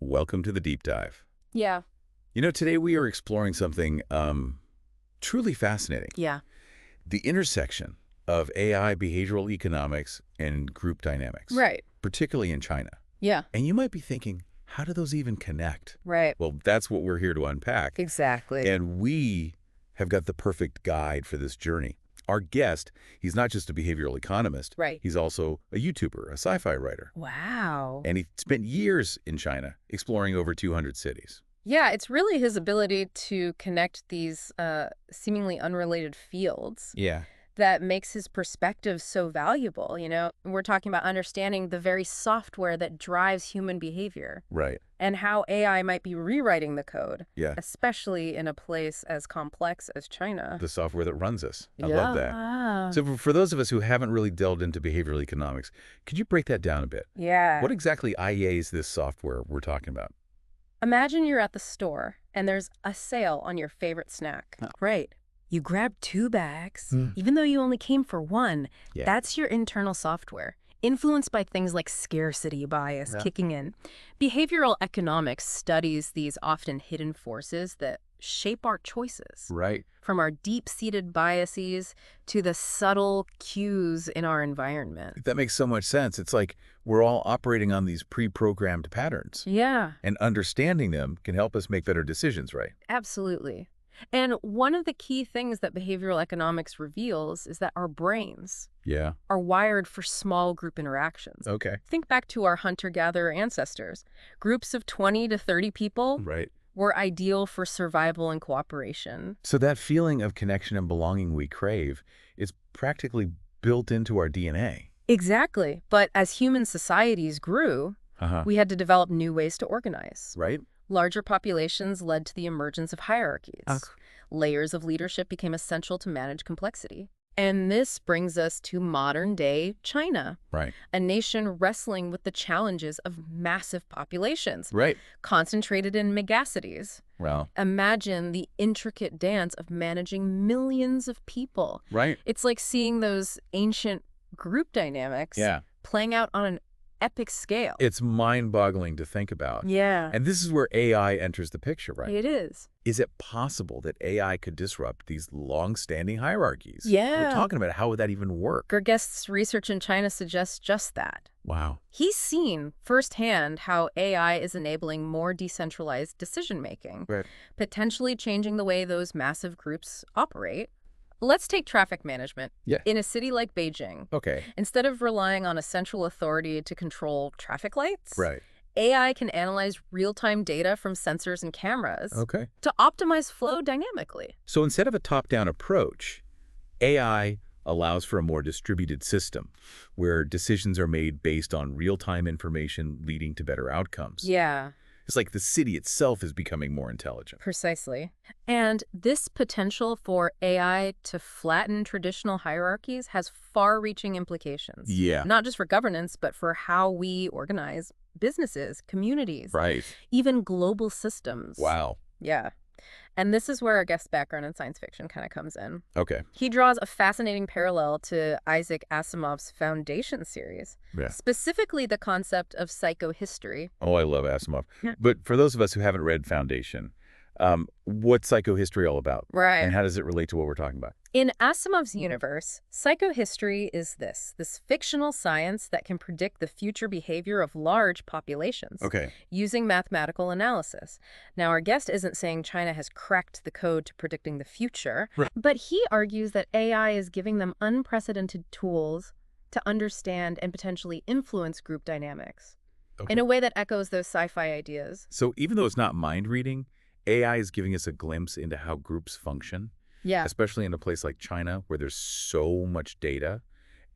welcome to the deep dive. Yeah. Today we are exploring something truly fascinating. Yeah. The intersection of AI, behavioral economics, and group dynamics. Right. Particularly in China. Yeah. And you might be thinking, how do those even connect? Right. Well, that's what we're here to unpack. Exactly. And we have got the perfect guide for this journey. Our guest, he's not just a behavioral economist. Right. He's also a YouTuber, a sci-fi writer. Wow. And he spent years in China exploring over 200 cities. Yeah, it's really his ability to connect these seemingly unrelated fields Yeah. that makes his perspective so valuable. We're talking about understanding the very software that drives human behavior. Right. And how AI might be rewriting the code. Yeah. Especially in a place as complex as China. The software that runs us. I love that. So for those of us who haven't really delved into behavioral economics, could you break that down a bit? Yeah. What exactly IA is this software we're talking about? Imagine you're at the store and there's a sale on your favorite snack. Oh. Great. You grab 2 bags, even though you only came for 1. Yeah. That's your internal software, influenced by things like scarcity bias kicking in. Behavioral economics studies these often hidden forces that shape our choices. Right. From our deep-seated biases to the subtle cues in our environment. That makes so much sense. It's like we're all operating on these pre-programmed patterns. Yeah. And understanding them can help us make better decisions, right? Absolutely. And one of the key things that behavioral economics reveals is that our brains are wired for small group interactions. Okay. Think back to our hunter-gatherer ancestors. Groups of 20 to 30 people were ideal for survival and cooperation. So that feeling of connection and belonging we crave is practically built into our DNA. Exactly. But as human societies grew, we had to develop new ways to organize. Right. Larger populations led to the emergence of hierarchies. Layers of leadership became essential to manage complexity. And this brings us to modern-day China, a nation wrestling with the challenges of massive populations, concentrated in megacities. Wow. Imagine the intricate dance of managing millions of people. Right. It's like seeing those ancient group dynamics playing out on an epic scale. It's mind-boggling to think about. Yeah. And this is where AI enters the picture, right? It is. Is it possible that AI could disrupt these long-standing hierarchies? Yeah. We're talking about how would that even work? Our guest's research in China suggests just that. Wow. He's seen firsthand how AI is enabling more decentralized decision-making, potentially changing the way those massive groups operate. Let's take traffic management. In a city like Beijing, instead of relying on a central authority to control traffic lights, AI can analyze real-time data from sensors and cameras to optimize flow dynamically. So instead of a top-down approach, AI allows for a more distributed system where decisions are made based on real-time information leading to better outcomes. Yeah. It's like the city itself is becoming more intelligent. Precisely. And this potential for AI to flatten traditional hierarchies has far-reaching implications. Yeah. Not just for governance, but for how we organize businesses, communities, even global systems. Wow. Yeah. And this is where our guest's background in science fiction kind of comes in. Okay. He draws a fascinating parallel to Isaac Asimov's Foundation series, specifically the concept of psychohistory. Oh, I love Asimov. But for those of us who haven't read Foundation, what's psychohistory all about? And how does it relate to what we're talking about? In Asimov's universe, psychohistory is this fictional science that can predict the future behavior of large populations using mathematical analysis. Now, our guest isn't saying China has cracked the code to predicting the future, but he argues that AI is giving them unprecedented tools to understand and potentially influence group dynamics in a way that echoes those sci-fi ideas. So even though it's not mind reading, AI is giving us a glimpse into how groups function. Yeah. Especially in a place like China where there's so much data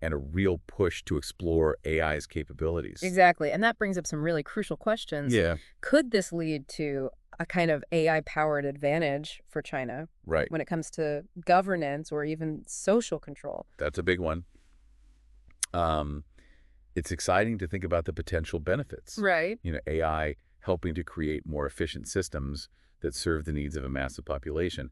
and a real push to explore AI's capabilities. Exactly. And that brings up some really crucial questions. Yeah. Could this lead to a kind of AI-powered advantage for China when it comes to governance or even social control? That's a big one. It's exciting to think about the potential benefits. AI helping to create more efficient systems that serve the needs of a massive population.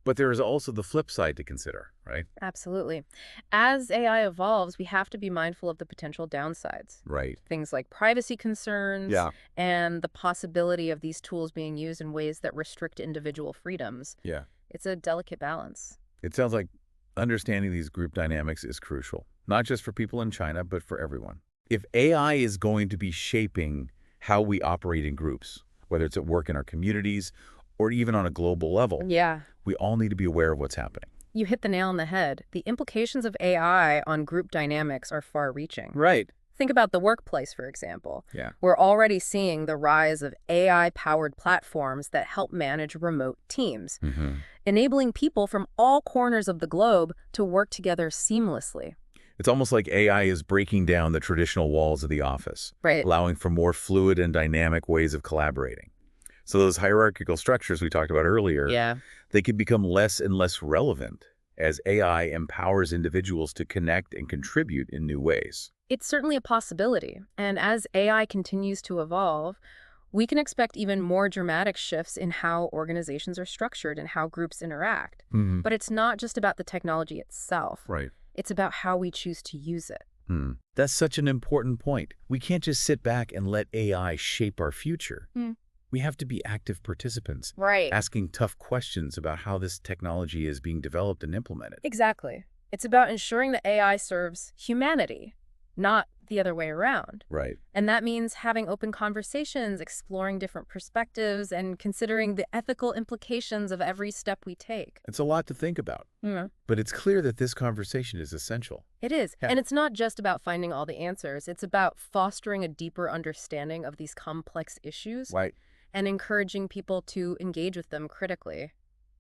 But there is also the flip side to consider, right? Absolutely. As AI evolves, we have to be mindful of the potential downsides. Right. Things like privacy concerns Yeah. and the possibility of these tools being used in ways that restrict individual freedoms. Yeah. It's a delicate balance. It sounds like understanding these group dynamics is crucial, not just for people in China, but for everyone. If AI is going to be shaping how we operate in groups, whether it's at work in our communities or even on a global level, Yeah. we all need to be aware of what's happening. You hit the nail on the head. The implications of AI on group dynamics are far-reaching. Right. Think about the workplace, for example. Yeah. We're already seeing the rise of AI-powered platforms that help manage remote teams, enabling people from all corners of the globe to work together seamlessly. It's almost like AI is breaking down the traditional walls of the office, Right. allowing for more fluid and dynamic ways of collaborating. So those hierarchical structures we talked about earlier, Yeah. they can become less and less relevant as AI empowers individuals to connect and contribute in new ways. It's certainly a possibility. And as AI continues to evolve, we can expect even more dramatic shifts in how organizations are structured and how groups interact. But it's not just about the technology itself. Right. It's about how we choose to use it. That's such an important point. We can't just sit back and let AI shape our future. We have to be active participants, Right. asking tough questions about how this technology is being developed and implemented. Exactly. It's about ensuring that AI serves humanity, not the other way around. Right. And that means having open conversations, exploring different perspectives, and considering the ethical implications of every step we take. It's a lot to think about, but it's clear that this conversation is essential. It is. Yeah. And it's not just about finding all the answers. It's about fostering a deeper understanding of these complex issues Right. and encouraging people to engage with them critically.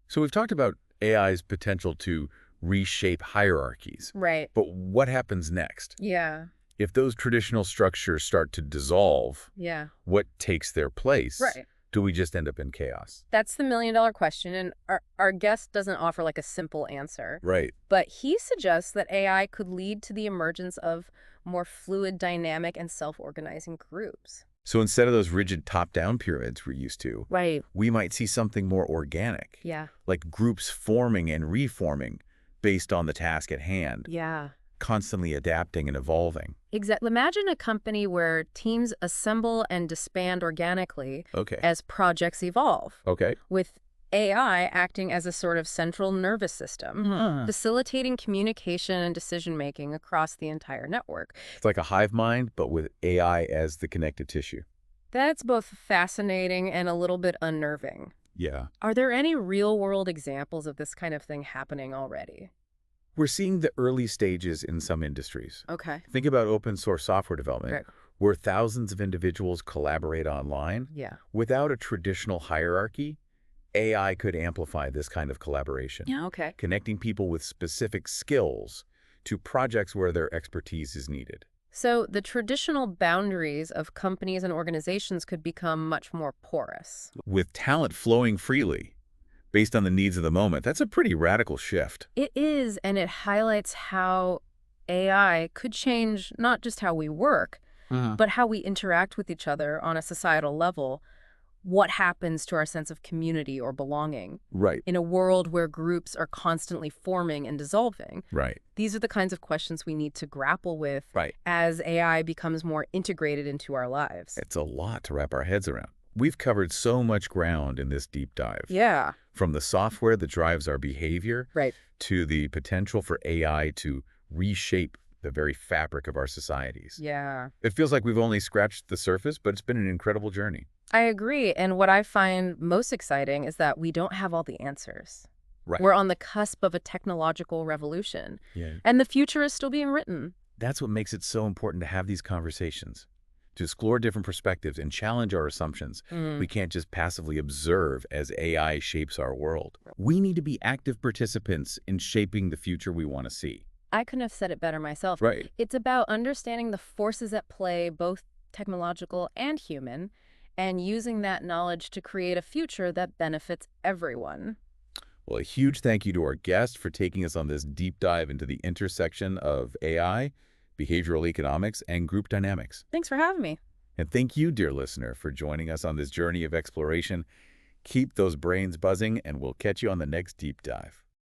So we've talked about AI's potential to reshape hierarchies, Right. but what happens next? Yeah. If those traditional structures start to dissolve, Yeah. what takes their place? Right. Do we just end up in chaos? That's the million-dollar question, and our guest doesn't offer like a simple answer. Right. But he suggests that AI could lead to the emergence of more fluid, dynamic, and self-organizing groups. So instead of those rigid top-down pyramids we're used to, Right. we might see something more organic, Yeah. like groups forming and reforming based on the task at hand, Yeah. constantly adapting and evolving. Exactly. Imagine a company where teams assemble and disband organically Okay. as projects evolve, Okay. with AI acting as a sort of central nervous system, facilitating communication and decision-making across the entire network. It's like a hive mind, but with AI as the connective tissue. That's both fascinating and a little bit unnerving. Yeah. Are there any real-world examples of this kind of thing happening already? We're seeing the early stages in some industries. Okay. Think about open source software development, Right. where thousands of individuals collaborate online. Yeah. Without a traditional hierarchy, AI could amplify this kind of collaboration, Yeah, okay. connecting people with specific skills to projects where their expertise is needed. So the traditional boundaries of companies and organizations could become much more porous. With talent flowing freely based on the needs of the moment, that's a pretty radical shift. It is, and it highlights how AI could change not just how we work, but how we interact with each other on a societal level. What happens to our sense of community or belonging Right. in a world where groups are constantly forming and dissolving? Right. These are the kinds of questions we need to grapple with Right. as AI becomes more integrated into our lives. It's a lot to wrap our heads around. We've covered so much ground in this deep dive. Yeah. From the software that drives our behavior Right. to the potential for AI to reshape the very fabric of our societies. Yeah. It feels like we've only scratched the surface, but it's been an incredible journey. I agree. And what I find most exciting is that we don't have all the answers. Right. We're on the cusp of a technological revolution, Yeah. and the future is still being written. That's what makes it so important to have these conversations, to explore different perspectives and challenge our assumptions. We can't just passively observe as AI shapes our world. We need to be active participants in shaping the future we want to see. I couldn't have said it better myself. Right. It's about understanding the forces at play, both technological and human, and using that knowledge to create a future that benefits everyone. Well, a huge thank you to our guest for taking us on this deep dive into the intersection of AI, behavioral economics, and group dynamics. Thanks for having me. And thank you, dear listener, for joining us on this journey of exploration. Keep those brains buzzing, and we'll catch you on the next deep dive.